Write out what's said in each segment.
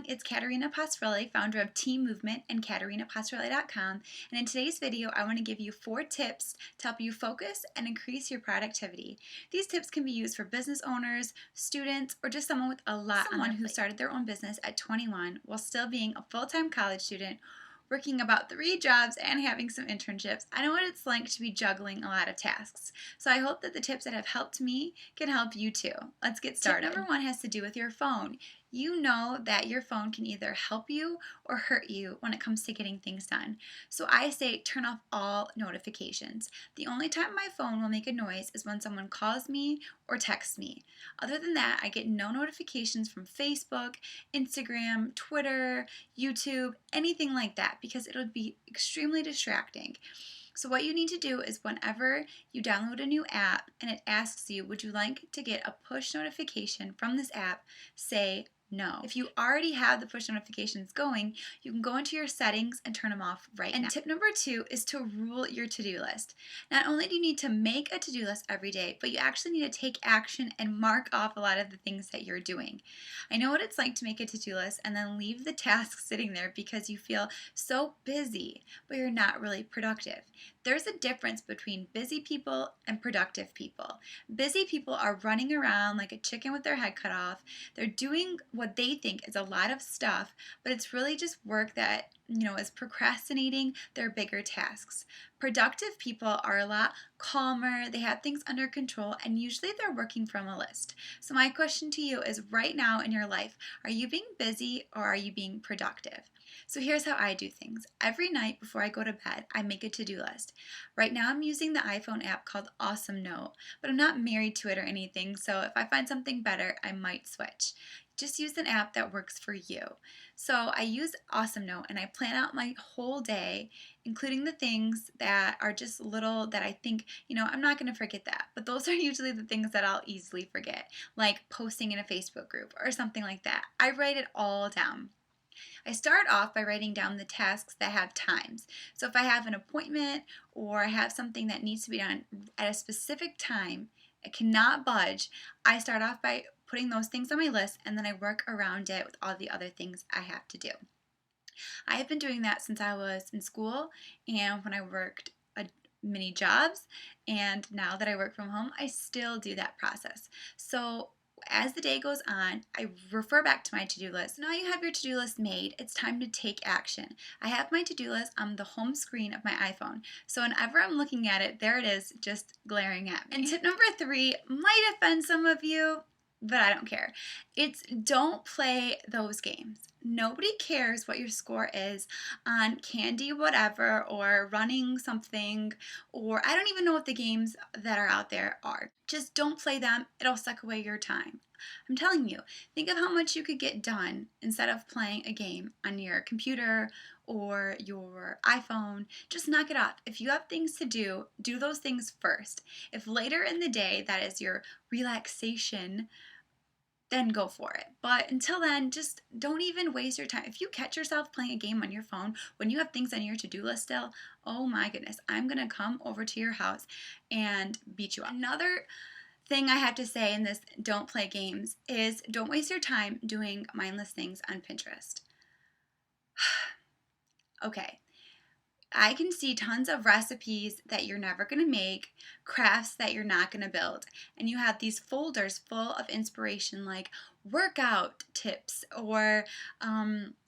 it's Katerina Pastorelli, founder of Team Movement and KaterinaPastorelli.com, and in today's video I want to give you 4 tips to help you focus and increase your productivity. These tips can be used for business owners, students, or just someone with a lot on their plate. Who started their own business at 21 while still being a full-time college student, working about 3 jobs and having some internships. I know what it's like to be juggling a lot of tasks. So I hope that the tips that have helped me can help you too. Let's get started. Tip number 1 has to do with your phone. You know that your phone can either help you or hurt you when it comes to getting things done. So I say turn off all notifications. The only time my phone will make a noise is when someone calls me or texts me. Other than that, I get no notifications from Facebook, Instagram, Twitter, YouTube, anything like that, because it'll be extremely distracting. So what you need to do is whenever you download a new app and it asks you, would you like to get a push notification from this app, say no. If you already have the push notifications going, you can go into your settings and turn them off right now. And tip number 2 is to rule your to-do list. Not only do you need to make a to-do list every day, but you actually need to take action and mark off a lot of the things that you're doing. I know what it's like to make a to-do list and then leave the tasks sitting there because you feel so busy, but you're not really productive. There's a difference between busy people and productive people. Busy people are running around like a chicken with their head cut off. They're doing what they think is a lot of stuff, but it's really just work that, is procrastinating their bigger tasks. Productive people are a lot calmer, they have things under control, and usually they're working from a list. So my question to you is, right now in your life, are you being busy or are you being productive? So here's how I do things. Every night before I go to bed, I make a to-do list. Right now I'm using the iPhone app called Awesome Note, but I'm not married to it or anything, so if I find something better, I might switch. Just use an app that works for you. So I use Awesome Note and I plan out my whole day, including the things that are just little that I think, I'm not going to forget that. But those are usually the things that I'll easily forget, like posting in a Facebook group or something like that. I write it all down. I start off by writing down the tasks that have times. So if I have an appointment or I have something that needs to be done at a specific time, I cannot budge, I start off by putting those things on my list and then I work around it with all the other things I have to do. I have been doing that since I was in school and when I worked many jobs, and now that I work from home, I still do that process. So as the day goes on, I refer back to my to-do list. Now you have your to-do list made, it's time to take action. I have my to-do list on the home screen of my iPhone. So whenever I'm looking at it, there it is, just glaring at me. And tip number 3 might offend some of you, but I don't care. It's don't play those games. Nobody cares what your score is on Candy Whatever or Running Something, or I don't even know what the games that are out there are. Just don't play them. It'll suck away your time. I'm telling you, think of how much you could get done instead of playing a game on your computer or your iPhone. Just knock it off. If you have things to do, do those things first. If later in the day that is your relaxation, then go for it. But until then, just don't even waste your time. If you catch yourself playing a game on your phone when you have things on your to-do list still, oh my goodness, I'm gonna come over to your house and beat you up. Another thing I have to say in this don't play games is don't waste your time doing mindless things on Pinterest. Okay. I can see tons of recipes that you're never going to make, crafts that you're not going to build, and you have these folders full of inspiration like workout tips or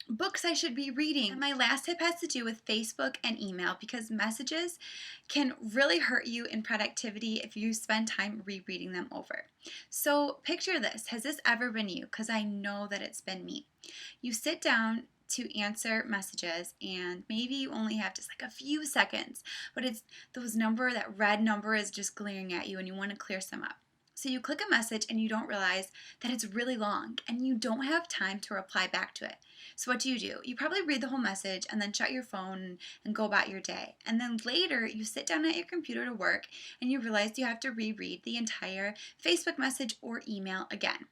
books I should be reading. And my last tip has to do with Facebook and email, because messages can really hurt you in productivity if you spend time rereading them over. So picture this. Has this ever been you? Because I know that it's been me. You sit down to answer messages and maybe you only have just like a few seconds, but it's that red number is just glaring at you and you want to clear some up. So you click a message and you don't realize that it's really long and you don't have time to reply back to it. So what do? You probably read the whole message and then shut your phone and go about your day. And then later you sit down at your computer to work and you realize you have to reread the entire Facebook message or email again.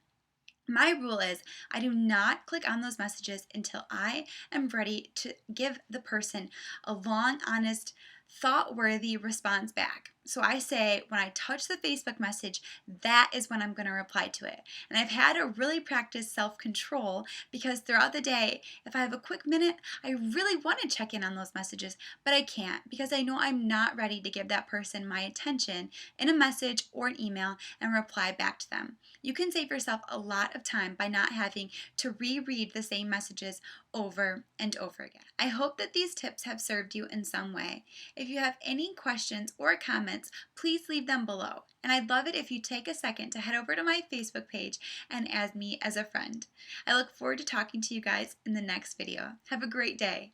My rule is I do not click on those messages until I am ready to give the person a long, honest, thought-worthy response back. So I say when I touch the Facebook message, that is when I'm going to reply to it. And I've had to really practice self-control because throughout the day, if I have a quick minute, I really want to check in on those messages, but I can't because I know I'm not ready to give that person my attention in a message or an email and reply back to them. You can save yourself a lot of time by not having to reread the same messages over and over again. I hope that these tips have served you in some way. If you have any questions or comments, please leave them below. And I'd love it if you take a second to head over to my Facebook page and add me as a friend. I look forward to talking to you guys in the next video. Have a great day.